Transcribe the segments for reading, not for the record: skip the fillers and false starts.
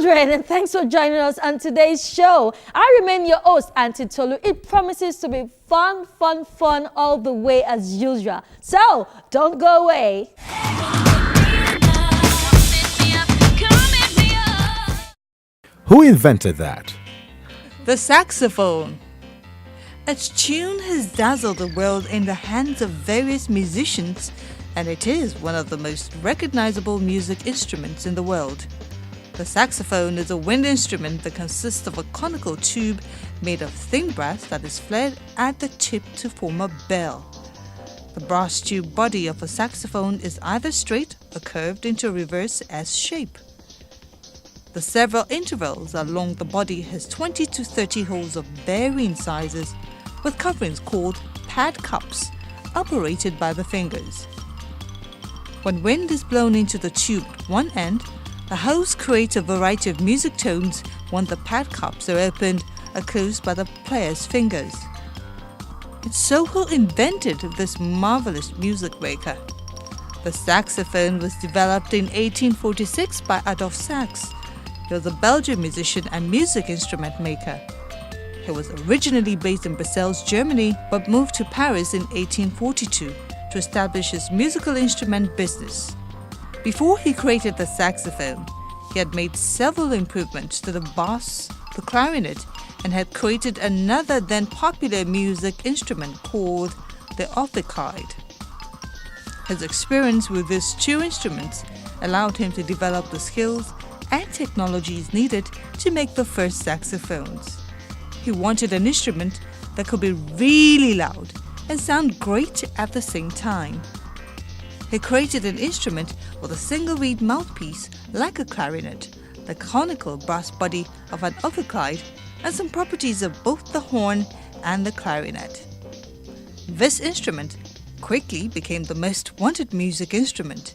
children, and thanks for joining us on today's show. I remain your host, Auntie Tolu. It promises to be fun all the way as usual. So, don't go away. Who invented that? The saxophone. Its tune has dazzled the world in the hands of various musicians, and it is one of the most recognizable music instruments in the world. The saxophone is a wind instrument that consists of a conical tube made of thin brass that is flared at the tip to form a bell. The brass tube body of a saxophone is either straight or curved into a reverse S shape. The several intervals along the body has 20 to 30 holes of varying sizes with coverings called pad cups, operated by the fingers. When wind is blown into the tube at one end, the holes create a variety of music tones when the pad cups are opened or closed by the player's fingers. It's so who invented this marvelous music maker. The saxophone was developed in 1846 by Adolphe Sax. He was a Belgian musician and music instrument maker. He was originally based in Brussels, Germany, but moved to Paris in 1842 to establish his musical instrument business. Before he created the saxophone, he had made several improvements to the bass, the clarinet, and had created another then popular music instrument called the ophicleide. His experience with these two instruments allowed him to develop the skills and technologies needed to make the first saxophones. He wanted an instrument that could be really loud and sound great at the same time. He created an instrument with a single reed mouthpiece like a clarinet, the conical brass body of an ophicleide, and some properties of both the horn and the clarinet. This instrument quickly became the most wanted music instrument.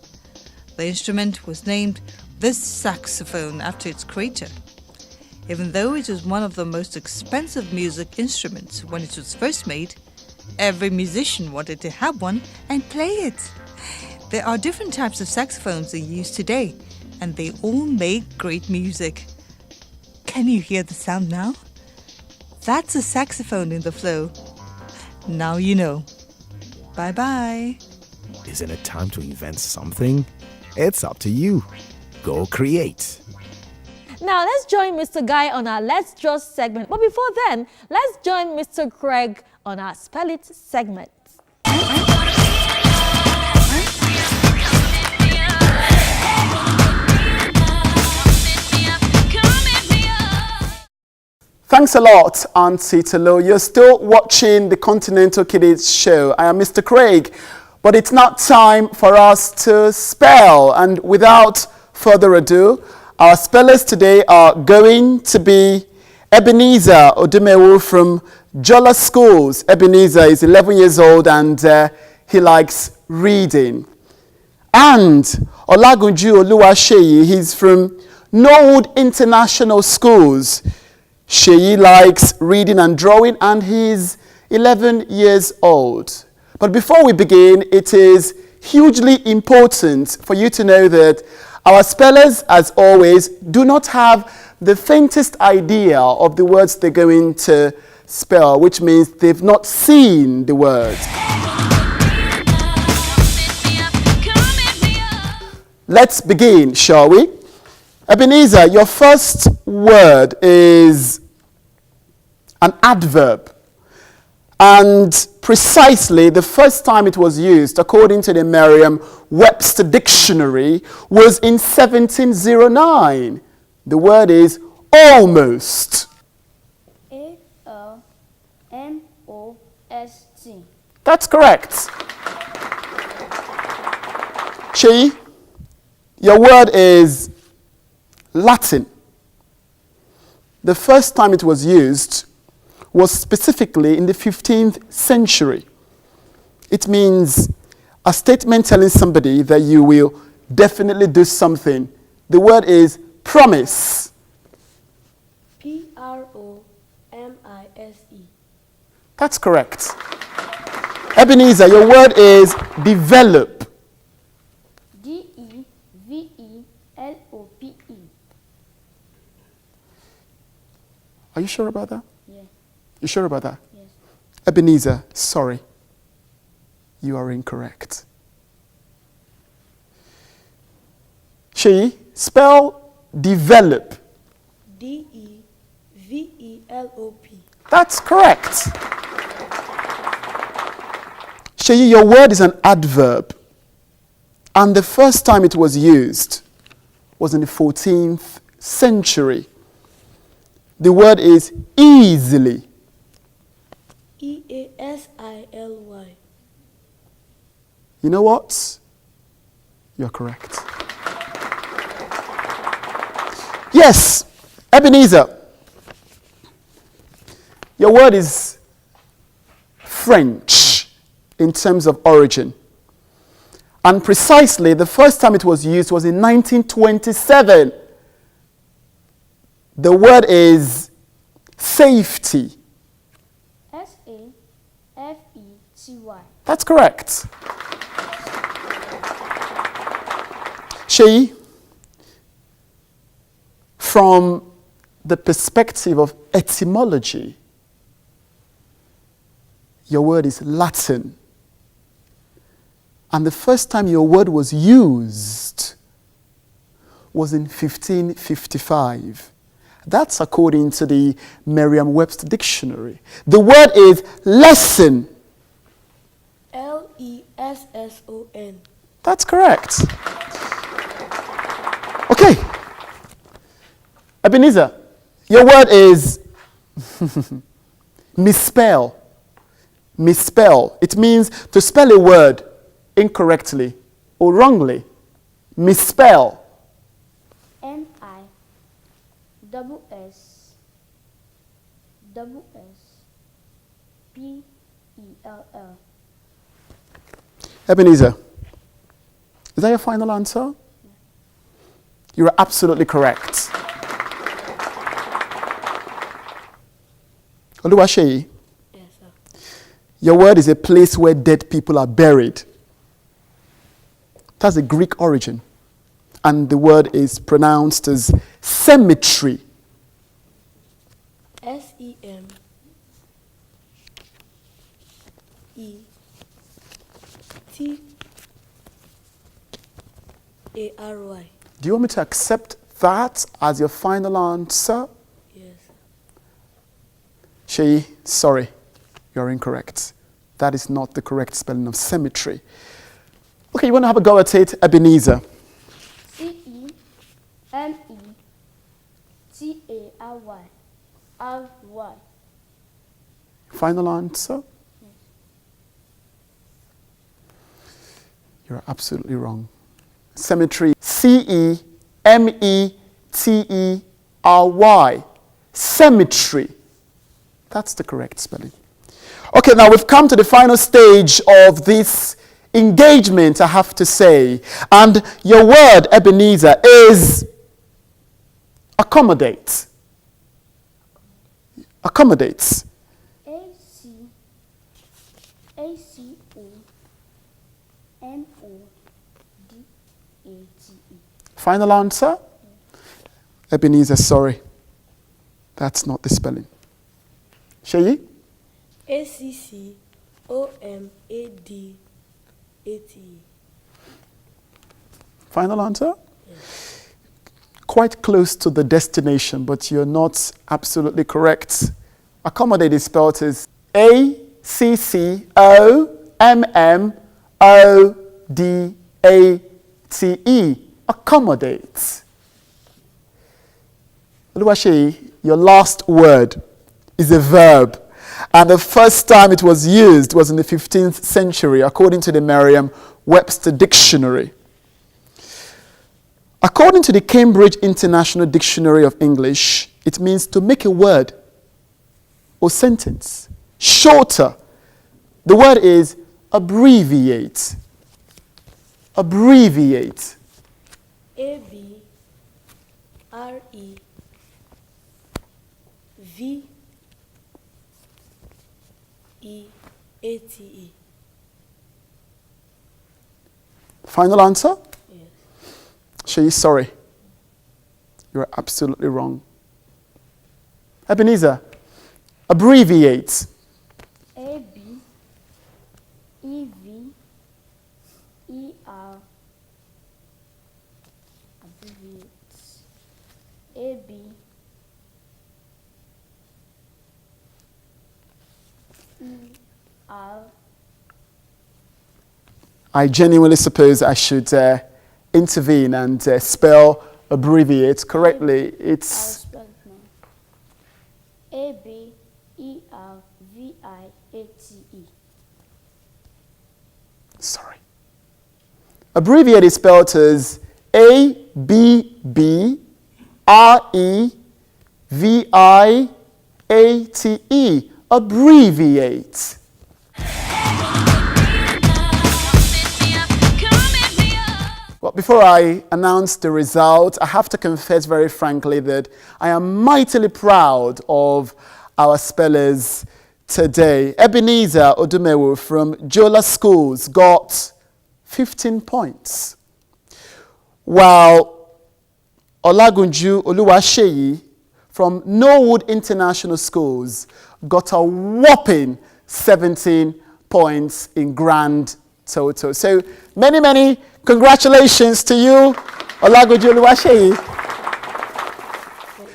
The instrument was named the saxophone after its creator. Even though it was one of the most expensive music instruments when it was first made, every musician wanted to have one and play it. There are different types of saxophones in use today, and they all make great music. Can you hear the sound now? That's a saxophone in the flow. Now you know. Bye-bye. Isn't it time to invent something? It's up to you. Go create. Now, let's join Mr. Guy on our Let's Just segment. But before then, let's join Mr. Craig on our Spell It segment. Thanks a lot, Auntie Tolu. You're still watching the Continental Kiddies show. I am Mr. Craig, but it's not time for us to spell. And without further ado, our spellers today are going to be Ebenezer Odumewu from Jola Schools. Ebenezer is 11 years old and he likes reading. And Olagunju Oluwaseyi, he's from Norwood International Schools. Sheyi likes reading and drawing and he's 11 years old. But before we begin, it is hugely important for you to know that our spellers, as always, do not have the faintest idea of the words they're going to spell, which means they've not seen the words. Let's begin, shall we? Ebenezer, your first word is an adverb. And precisely the first time it was used, according to the Merriam-Webster Dictionary, was in 1709. The word is almost. A-L-M-O-S-T. That's correct. Sheyi, your word is Latin. The first time it was used was specifically in the 15th century. It means a statement telling somebody that you will definitely do something. The word is promise. P-R-O-M-I-S-E. That's correct. Ebenezer, your word is develop. D-E-V-E-L-O-P-E. Are you sure about that? Yeah. You sure about that? Yes. Ebenezer, sorry. You are incorrect. Sheyi, spell develop. DEVELOP. That's correct. Sheyi, your word is an adverb. And the first time it was used was in the 14th century. The word is easily. EASILY. You know what? You're correct. Yes, Ebenezer. Your word is French in terms of origin. And precisely the first time it was used was in 1927. The word is safety. SAFETY. That's correct. Sheyi, from the perspective of etymology, your word is Latin. And the first time your word was used was in 1555. That's according to the Merriam-Webster dictionary. The word is lesson. LESSON. That's correct. Okay. Ebenezer, your word is misspell. Misspell. It means to spell a word incorrectly or wrongly. Misspell. NISSPELL. Ebenezer, is that your final answer? You are absolutely correct. Oluwaseyi, Yes, sir. your word is a place where dead people are buried. That's a Greek origin. And the word is pronounced as cemetery. SEMETARY. Do you want me to accept that as your final answer? Yes. Sheyi, sorry, you're incorrect. That is not the correct spelling of cemetery. Okay, you want to have a go at it, Ebenezer? CEMETARY. Final answer? You're absolutely wrong. Cemetery, CEMETERY. Cemetery. That's the correct spelling. Okay, now we've come to the final stage of this engagement, I have to say. And your word, Ebenezer, is accommodate. Accommodates. ACOMODATE. Final answer? Ebenezer, sorry. That's not the spelling. Sheyi? ACCOMADATE. Final answer? Yes. Quite close to the destination, but you're not absolutely correct. Accommodate is spelled as ACCOMMODATE. Accommodate. Oluwaseyi, your last word is a verb. And the first time it was used was in the 15th century, according to the Merriam-Webster dictionary. According to the Cambridge International Dictionary of English, it means to make a word or sentence shorter. The word is abbreviate. Abbreviate. ABREVEATE. Final answer? Yes. Sheyi, sorry. You're absolutely wrong. Ebenezer, abbreviate. A B E V E R. Abbreviate. A B E R. I genuinely suppose I should intervene and spell abbreviate correctly. I'll It's spell it now. A B E R V I A T E. sorry. Abbreviate is spelled as ABBREVIATE. Abbreviate. Well, before I announce the result, I have to confess very frankly that I am mightily proud of our spellers today. Ebenezer Odumewu from Jola Schools got 15 points, while Olagunju Oluwaseyi from Norwood International Schools got a whopping 17 points in grand total. So many congratulations to you, Olagunju Oluwaseyi.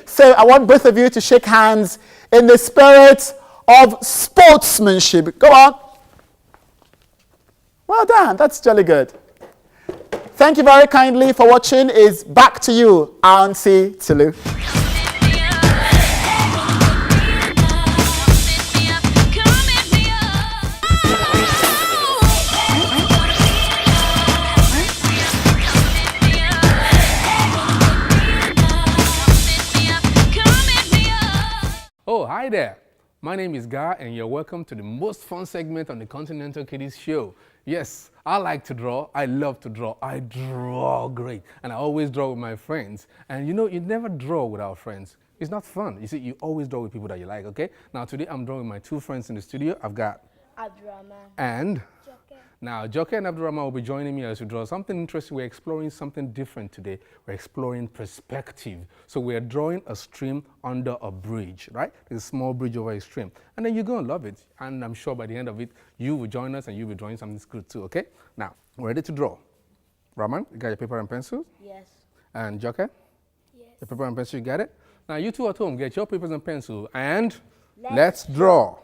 So I want both of you to shake hands in the spirit of sportsmanship. Go on. Well done. That's jolly good. Thank you very kindly for watching. It's back to you, Auntie Tulu. Oh, hi there. My name is Gar, and you're welcome to the most fun segment on the Continental Kiddies Show. Yes, I like to draw. I love to draw. I draw great, and I always draw with my friends. And you know, you never draw without friends. It's not fun. You see, you always draw with people that you like, okay? Now, today I'm drawing with my two friends in the studio. I've got Abdurrahman. and now, Joker and Abdurrahman will be joining me as we draw something interesting. We're exploring something different today. We're exploring perspective. So we're drawing a stream under a bridge, right? There's a small bridge over a stream. And then you're going to love it. And I'm sure by the end of it, you will join us and you'll be drawing something good too, okay? Now, we're ready to draw. Rahman, you got your paper and pencil? Yes. And Joker? Yes. Your paper and pencil, you got it? Now, you two at home, get your papers and pencil and let's draw.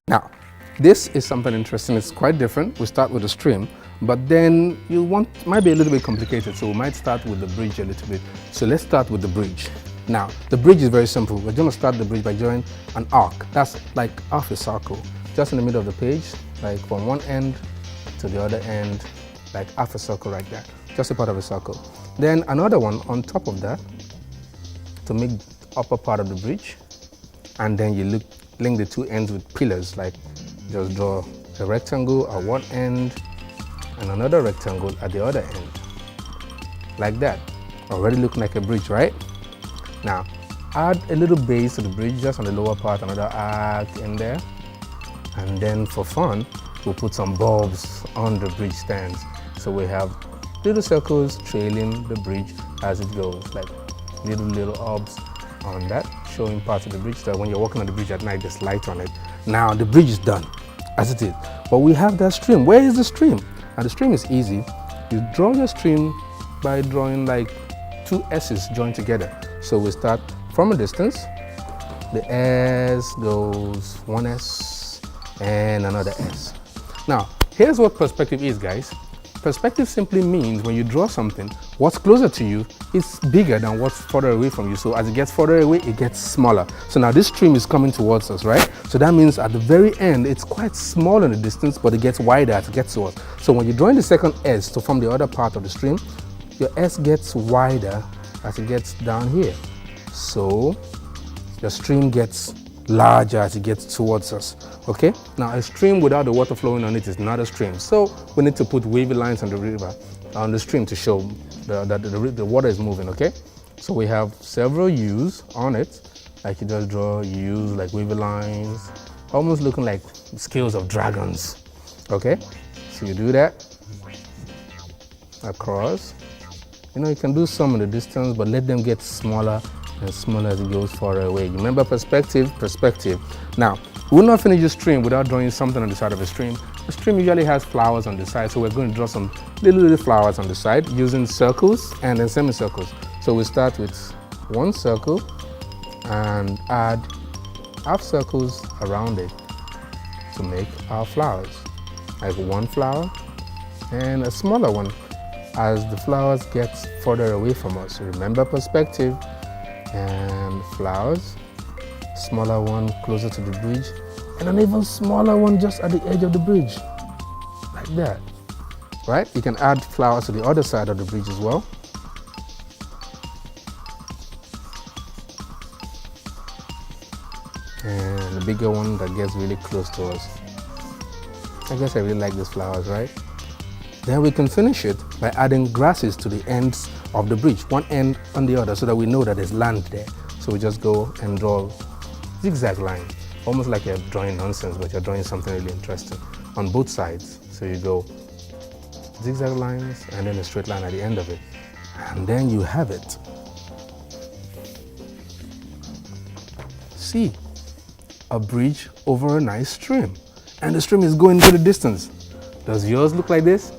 Now, this is something interesting. It's quite different. We start with a stream, but then might be a little bit complicated, so we might start with the bridge a little bit. So let's start with the bridge. Now, the bridge is very simple. We're going to start the bridge by drawing an arc. That's like half a circle, just in the middle of the page, like from one end to the other end, like half a circle right there, just a part of a circle. Then another one on top of that to make the upper part of the bridge, and then you link the two ends with pillars, like just draw a rectangle at one end and another rectangle at the other end, like that. Already looking like a bridge, right? Now, add a little base to the bridge, just on the lower part, another arc in there. And then for fun, we'll put some bulbs on the bridge stands. So we have little circles trailing the bridge as it goes, like little orbs on that, showing parts of the bridge, so that when you're walking on the bridge at night, there's light on it. Now the bridge is done, as it is. But we have that stream. Where is the stream? And the stream is easy. You draw your stream by drawing like two S's joined together. So we start from a distance. The S goes one S and another S. Now, here's what perspective is, guys. Perspective simply means when you draw something, what's closer to you is bigger than what's further away from you. So as it gets further away, it gets smaller. So now this stream is coming towards us, right? So that means at the very end, it's quite small in the distance, but it gets wider as it gets to us. So when you're drawing the second S to form the other part of the stream, your S gets wider as it gets down here. So the stream gets larger as it gets towards us, okay? Now a stream without the water flowing on it is not a stream. So we need to put wavy lines on the river, on the stream to show that the water is moving, okay? So we have several U's on it, like you just draw U's like wavy lines, almost looking like scales of dragons. Okay, so you do that across. You know, you can do some in the distance, but let them get smaller and smaller as it goes far away. Remember perspective, perspective. Now, we will not finish the stream without drawing something on the side of the stream. The stream usually has flowers on the side, so we're going to draw some little flowers on the side using circles and then semicircles. So we start with one circle and add half circles around it to make our flowers. Like one flower and a smaller one as the flowers get further away from us. Remember perspective and flowers, smaller one closer to the bridge, and an even smaller one just at the edge of the bridge, like that, right? You can add flowers to the other side of the bridge as well. And the bigger one that gets really close to us. I guess I really like these flowers, right? Then we can finish it by adding grasses to the ends of the bridge, one end on the other, so that we know that there's land there. So we just go and draw zigzag lines, almost like you're drawing nonsense, but you're drawing something really interesting on both sides. So you go zigzag lines and then a straight line at the end of it. And then you have it. See, a bridge over a nice stream. And the stream is going into the distance. Does yours look like this?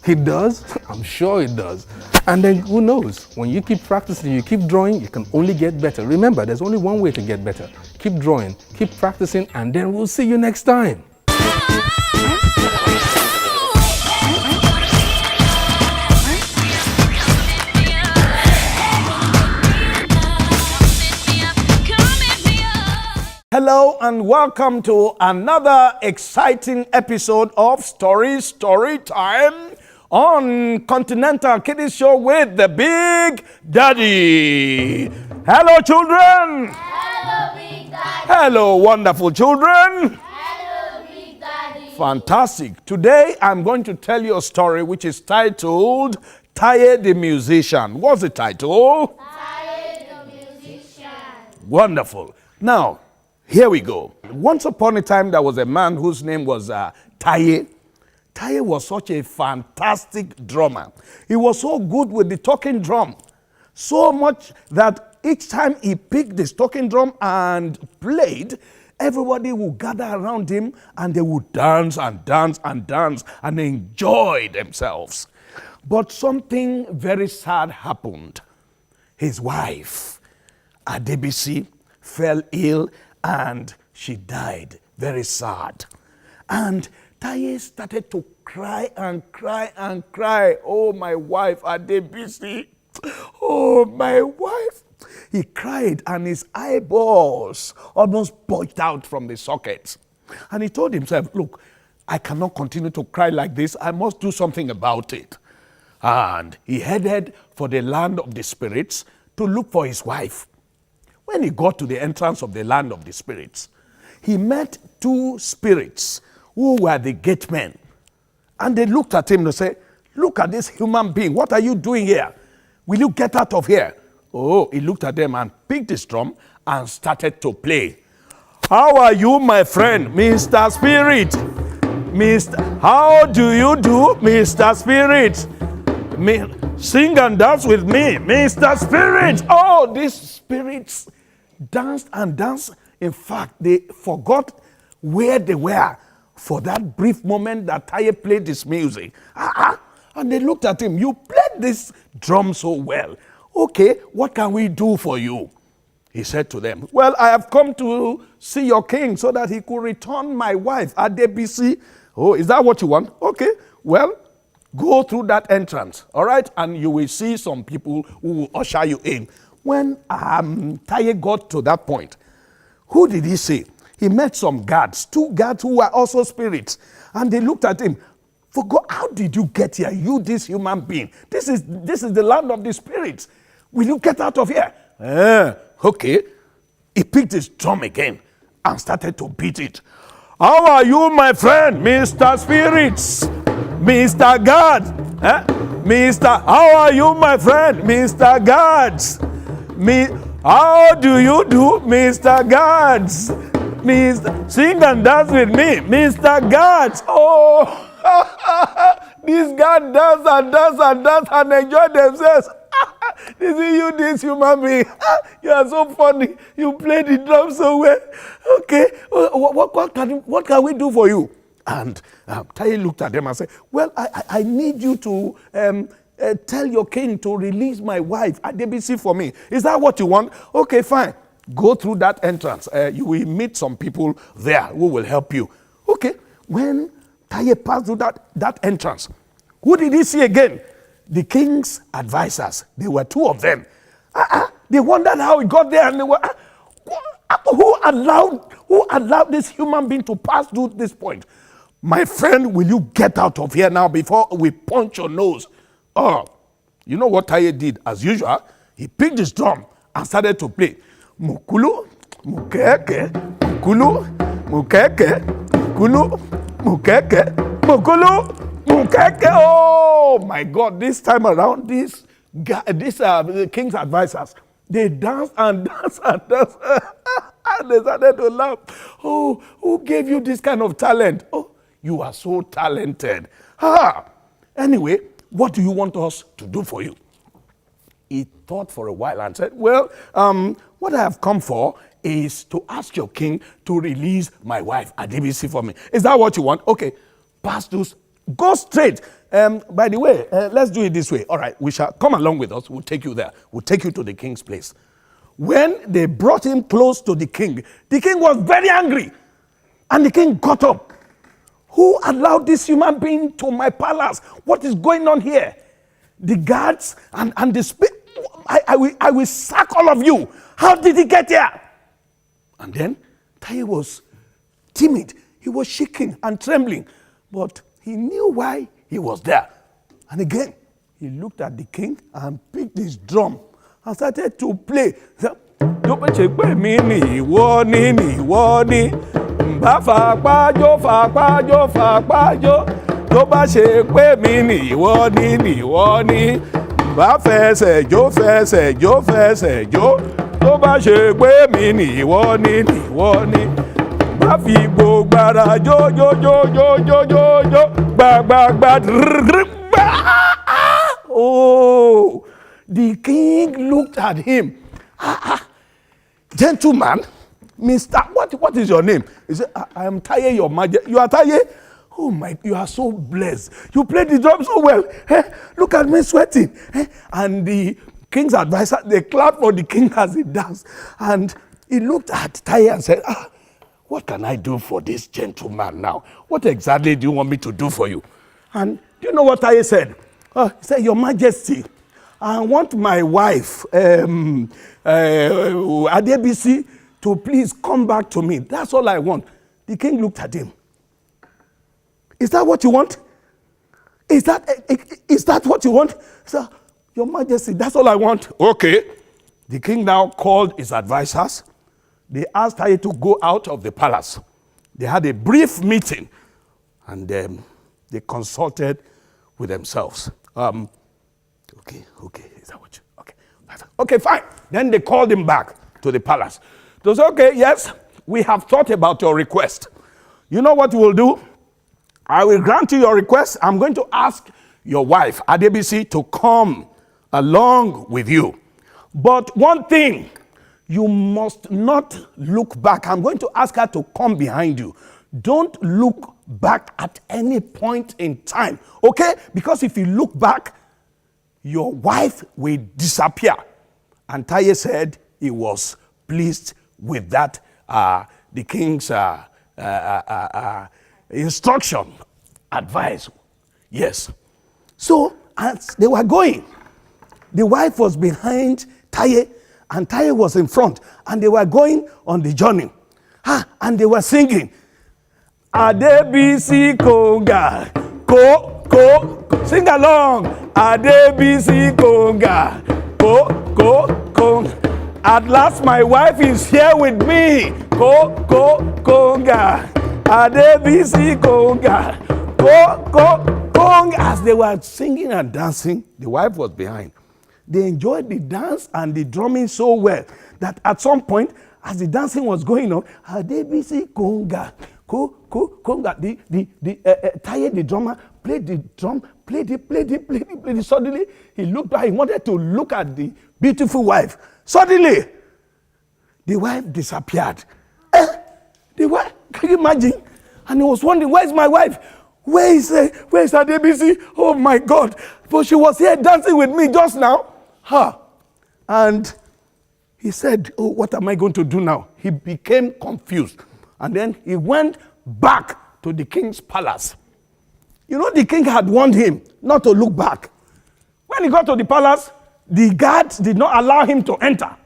It does? I'm sure it does. And then who knows? When you keep practicing, you keep drawing, you can only get better. Remember, there's only one way to get better. Keep drawing, keep practicing, and then we'll see you next time. Hello and welcome to another exciting episode of Story Time on Continental Kiddies Show with the Big Daddy. Hello, children. Hello, Big Daddy. Hello, wonderful children. Hello, Big Daddy. Fantastic. Today I'm going to tell you a story which is titled Taye the Musician. What's the title? Taye the Musician. Wonderful. Now, here we go. Once upon a time, there was a man whose name was Taye. Taye was such a fantastic drummer. He was so good with the talking drum, so much that each time he picked the talking drum and played, everybody would gather around him and they would dance and dance and dance and enjoy themselves. But something very sad happened. His wife, Adebisi, fell ill and she died. Very sad. And Taye started to cry and cry and cry. Oh, my wife, Adebisi. Oh, my wife. He cried and his eyeballs almost bulged out from the sockets. And he told himself, look, I cannot continue to cry like this. I must do something about it. And he headed for the land of the spirits to look for his wife. When he got to the entrance of the land of the spirits, he met two spirits who were the gate men. And they looked at him and said, look at this human being. What are you doing here? Will you get out of here? Oh, he looked at them and picked his drum and started to play. How are you, my friend, Mr. Spirit? How do you do, Mr. Spirit? Sing and dance with me, Mr. Spirit. Oh, these spirits danced and danced. In fact, they forgot where they were for that brief moment that Taye played this music. And they looked at him. You played this drum so well. Okay, what can we do for you? He said to them, well, I have come to see your king so that he could return my wife, Adebisi. Oh, is that what you want? Okay, well, go through that entrance, all right? And you will see some people who will usher you in. When Taye got to that point, who did he see? He met some guards, two guards who were also spirits. And they looked at him. For God, how did you get here? You, this human being. This is the land of the spirits. Will you get out of here? Okay. He picked his drum again and started to beat it. How are you, my friend, Mr. Spirits? Mr. God. How are you, my friend, Mr. Gods? How do you do, Mr. Gods? Sing and dance with me, Mr. Guards. Oh, these guards dance and dance and dance and enjoy themselves. This is you, this human being. You are so funny. You play the drum so well. Okay, what can we do for you? And Taye looked at them and said, well, I need you to tell your king to release my wife Adebisi for me. Is that what you want? Okay, fine. Go through that entrance. You will meet some people there who will help you. Okay, when Taye passed through that entrance, who did he see again? The king's advisors. There were two of them. They wondered how he got there, and they were, who allowed this human being to pass through this point? My friend, will you get out of here now before we punch your nose? Oh, you know what Taye did? As usual, he picked his drum and started to play. Mukulu, mukeke, mukulu, mukeke, mukulu, mukeke, mukulu, mukeke. Oh my God! This time around, these the king's advisors, they danced and danced and danced, and they started to laugh. Oh, who gave you this kind of talent? Oh, you are so talented. Anyway, what do you want us to do for you? He thought for a while and said, well, what I have come for is to ask your king to release my wife, Adebisi, for me. Is that what you want? Okay, pass those. Go straight. By the way, let's do it this way. All right, we shall come along with us. We'll take you there. We'll take you to the king's place. When they brought him close to the king was very angry. And the king got up. Who allowed this human being to my palace? What is going on here? The guards and the I will sack all of you. How did he get here? And then Taye was timid. He was shaking and trembling. But he knew why he was there. And again, he looked at the king and picked his drum and started to play. Bá fàpájó fàpájó fàpájó tó bá ṣe pé mi nìwọ ni bá fẹsẹ̀ jó fẹsẹ̀ jó fẹsẹ̀ jó tó bá ṣe pé mi nìwọ ni bá fi gbogbo ara jó jó jó jó jó jó jó gbàgbàgbà. Oh, the king looked at him. Gentleman, Mr. What is your name? He said, I am Taye, your majesty. You are Taye? Oh my, you are so blessed. You play the drum so well. Look at me sweating. And the king's advisor, they clapped for the king as he danced. And he looked at Taye and said, what can I do for this gentleman now? What exactly do you want me to do for you? And do you know what Taye said? He said, Your Majesty, I want my wife, Adebisi, to please come back to me. That's all I want. The king looked at him. Is that what you want? Is that what you want? So, Your Majesty, that's all I want. Okay. The king now called his advisors. They asked Taye to go out of the palace. They had a brief meeting, and they consulted with themselves. Okay, is that what you, okay, fine. Then they called him back to the palace. They said, okay, yes, we have thought about your request. You know what we'll do? I will grant you your request. I'm going to ask your wife, Adebisi, to come along with you. But one thing, you must not look back. I'm going to ask her to come behind you. Don't look back at any point in time, okay? Because if you look back, your wife will disappear. And Taye said he was pleased with that, the king's instruction, advice. Yes. So as they were going, the wife was behind Taye, and Taye was in front, and they were going on the journey. And they were singing, Adebisi Konga, ko, sing along. Adebisi Konga, ko, Konga. At last my wife is here with me. Konga. Adebisi Konga, Konga. As they were singing and dancing, the wife was behind. they enjoyed the dance and the drumming so well that at some point, as the dancing was going on, Adebisi Konga, Konga, Taye the drummer played the drum, played it. Suddenly, he looked back, he wanted to look at the beautiful wife. Suddenly, the wife disappeared. The wife, can you imagine? And he was wondering, where's my wife? Where's Adebisi? Oh my God. But she was here dancing with me just now. And he said, oh, what am I going to do now? He became confused. And then he went back to the king's palace. You know, the king had warned him not to look back. When he got to the palace, the guards did not allow him to enter.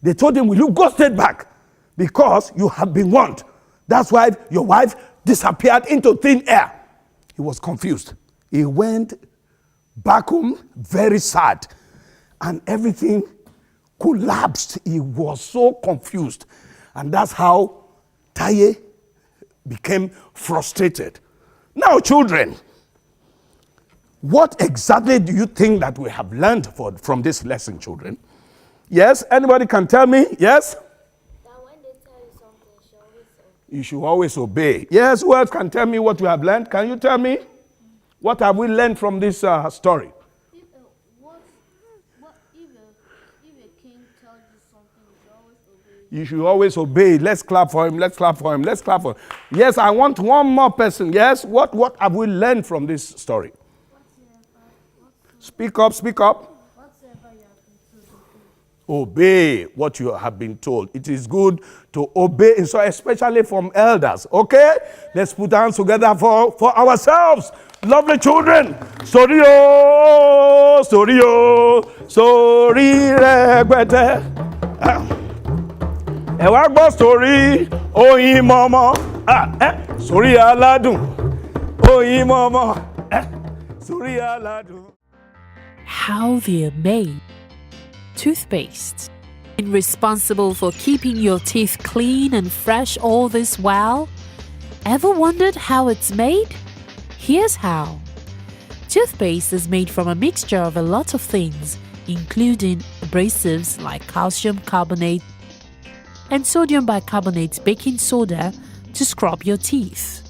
They told him, will you go straight back? Because you have been warned. That's why your wife disappeared into thin air. He was confused. He went back home very sad. And everything collapsed. He was so confused. And that's how Taye became frustrated. Now, children, what exactly do you think that we have learned from this lesson, children? Yes? Anybody can tell me? Yes? That when they tell you something, You should always obey. Yes, who else can tell me what we have learned? Can you tell me? What have we learned from this story? if a king tells you something, you should always obey. You should always obey. Let's clap for him. Let's clap for him. Let's clap for him. Yes, I want one more person. Yes, what have we learned from this story? Speak up, speak up. Whatever you have been told. Obey what you have been told. It is good to obey, and so especially from elders. Okay? Let's put hands together for ourselves. Lovely children. Story rẹpẹtẹ. Ẹ wá gbọ́ story oyin mọ́mọ́. Story aládùn. Oyin mọ́mọ́. Story aládùn. How they're made. Toothpaste. Responsible for keeping your teeth clean and fresh all this while? Ever wondered how it's made? Here's how. Toothpaste is made from a mixture of a lot of things, including abrasives like calcium carbonate and sodium bicarbonate baking soda to scrub your teeth,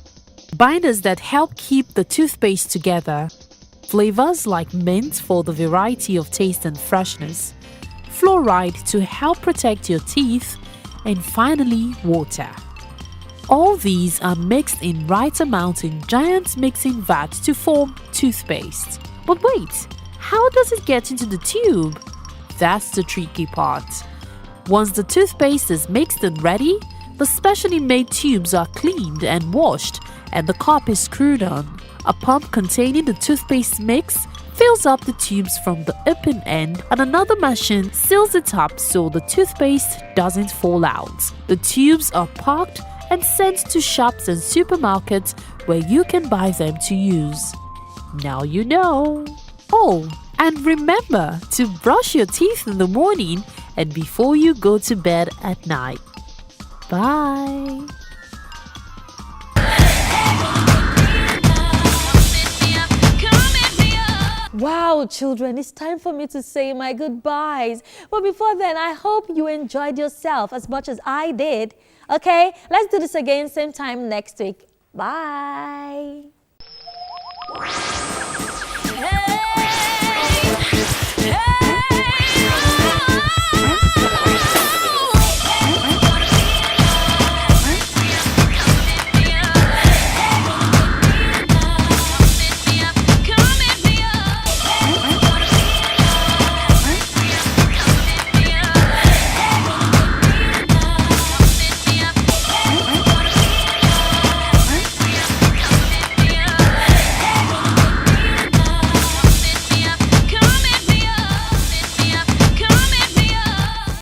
binders that help keep the toothpaste together, flavors like mint for the variety of taste and freshness, fluoride to help protect your teeth, and finally, water. All these are mixed in right amount in giant mixing vats to form toothpaste. But wait, how does it get into the tube? That's the tricky part. Once the toothpaste is mixed and ready, the specially made tubes are cleaned and washed, and the cap is screwed on. A pump containing the toothpaste mix fills up the tubes from the open end, and another machine seals it up so the toothpaste doesn't fall out. The tubes are packed and sent to shops and supermarkets where you can buy them to use. Now you know. Oh, and remember to brush your teeth in the morning and before you go to bed at night. Bye. Wow, children, it's time for me to say my goodbyes. But before then, I hope you enjoyed yourself as much as I did. Okay, let's do this again same time next week. Bye.